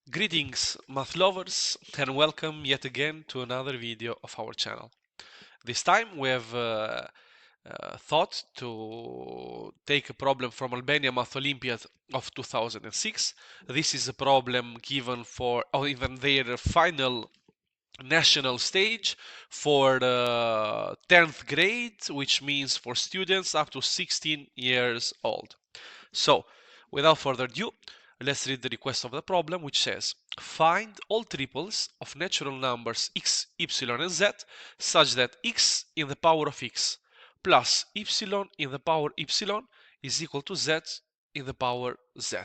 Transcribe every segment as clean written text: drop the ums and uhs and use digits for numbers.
Greetings, math lovers, and welcome yet again to another video of our channel. This time we have thought to take a problem from Albania Math Olympiad of 2006. This is a problem given for, or even their final national stage for the 10th grade, which means for students up to 16 years old. So, without further ado, let's read the request of the problem, which says, find all triples of natural numbers x, y, and z such that x in the power of x plus y in the power y is equal to z in the power z.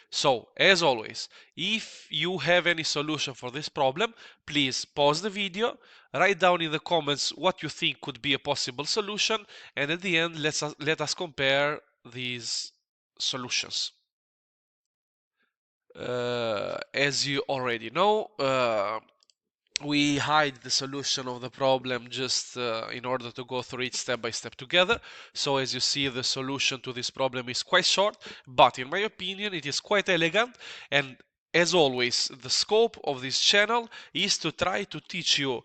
So, as always, if you have any solution for this problem, please pause the video, write down in the comments what you think could be a possible solution, and at the end, let us compare these solutions. As you already know, we hide the solution of the problem just in order to go through it step by step together. So as you see, the solution to this problem is quite short, but in my opinion it is quite elegant, and as always the scope of this channel is to try to teach you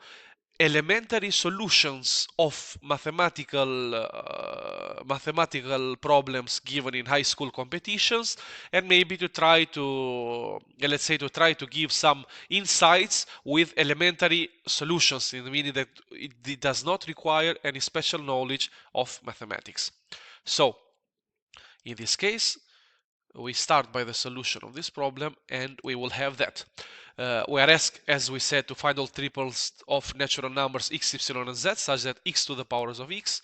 elementary solutions of mathematical problems given in high school competitions, and maybe to try to let's say to try to give some insights with elementary solutions, in the meaning that it does not require any special knowledge of mathematics. So in this case we start by the solution of this problem, and we will have that. We are asked, as we said, to find all triples of natural numbers x, y, and z such that x to the powers of x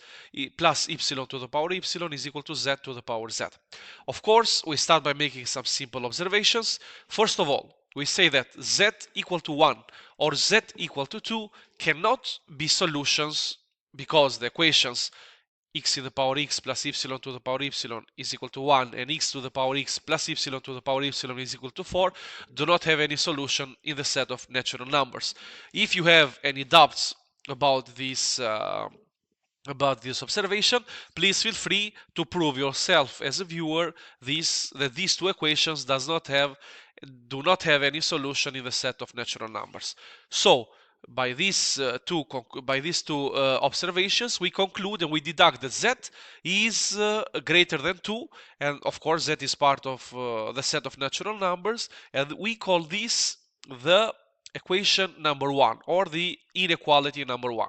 plus y to the power y is equal to z to the power z. Of course, we start by making some simple observations. First of all, we say that z equal to 1 or z equal to 2 cannot be solutions because the equations x in the power x plus y to the power y is equal to 1 and x to the power x plus y to the power y is equal to 4 do not have any solution in the set of natural numbers. If you have any doubts about this observation, please feel free to prove yourself as a viewer that these two equations do not have any solution in the set of natural numbers. So by these two observations, we conclude and we deduct that z is greater than 2, and of course z is part of the set of natural numbers, and we call this the equation number 1, or the inequality number 1.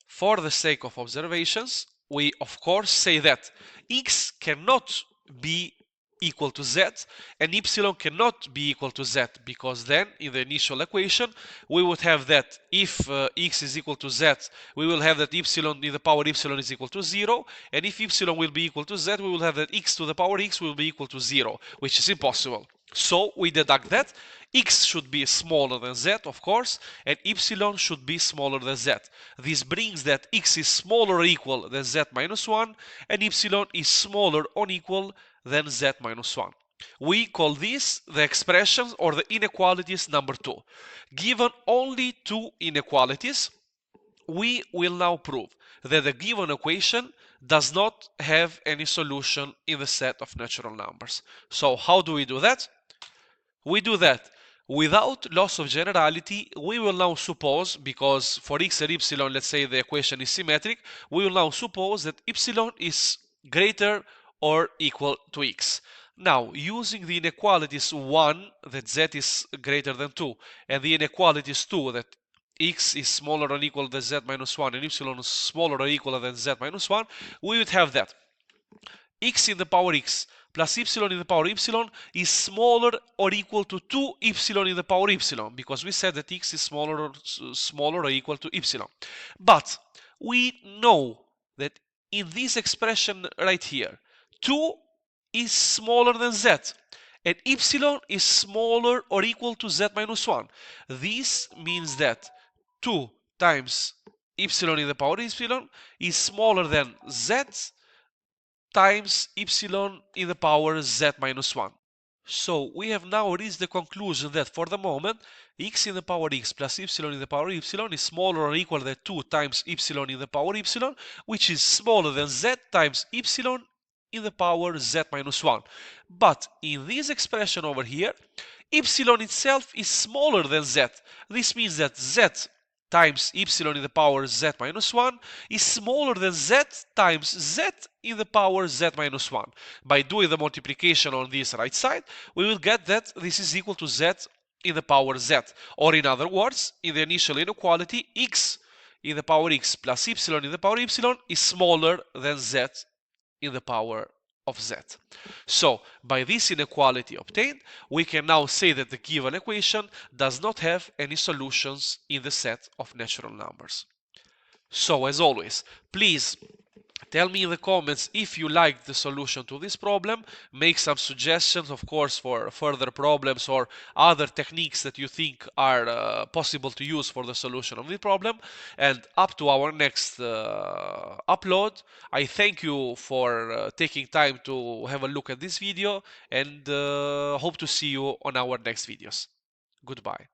For the sake of observations, we of course say that x cannot be equal to z and y cannot be equal to z, because then in the initial equation we would have that if x is equal to z, we will have that y in the power y is equal to 0, and if y will be equal to z, we will have that x to the power x will be equal to 0, which is impossible. So we deduct that x should be smaller than z, of course, and y should be smaller than z. This brings that x is smaller or equal than z minus 1, and y is smaller or equal than z minus 1. We call this the expressions or the inequalities number 2. Given only two inequalities, we will now prove that the given equation does not have any solution in the set of natural numbers. So how do we do that? We do that without loss of generality. We will now suppose, because for x and y, let's say the equation is symmetric, we will now suppose that y is greater or equal to x. Now, using the inequalities 1, that z is greater than 2, and the inequalities 2, that x is smaller or equal than z minus 1 and y is smaller or equal than z minus 1, we would have that x in the power x plus y in the power y is smaller or equal to 2y in the power y, because we said that x is smaller or equal to y. But we know that in this expression right here, 2 is smaller than z, and y is smaller or equal to z minus 1. This means that 2 times y in the power y is smaller than z times y in the power z minus 1. So we have now reached the conclusion that for the moment x in the power x plus y in the power y is smaller or equal than 2 times y in the power y, which is smaller than z times y in the power z minus 1. But in this expression over here, epsilon itself is smaller than z. This means that z times epsilon in the power z minus 1 is smaller than z times z in the power z minus 1. By doing the multiplication on this right side, we will get that this is equal to z in the power z. Or in other words, in the initial inequality, x in the power x plus epsilon in the power epsilon is smaller than z in the power of z. So, by this inequality obtained, we can now say that the given equation does not have any solutions in the set of natural numbers. So, as always, please tell me in the comments if you liked the solution to this problem. Make some suggestions, of course, for further problems or other techniques that you think are possible to use for the solution of the problem. And up to our next upload, I thank you for taking time to have a look at this video and hope to see you on our next videos. Goodbye.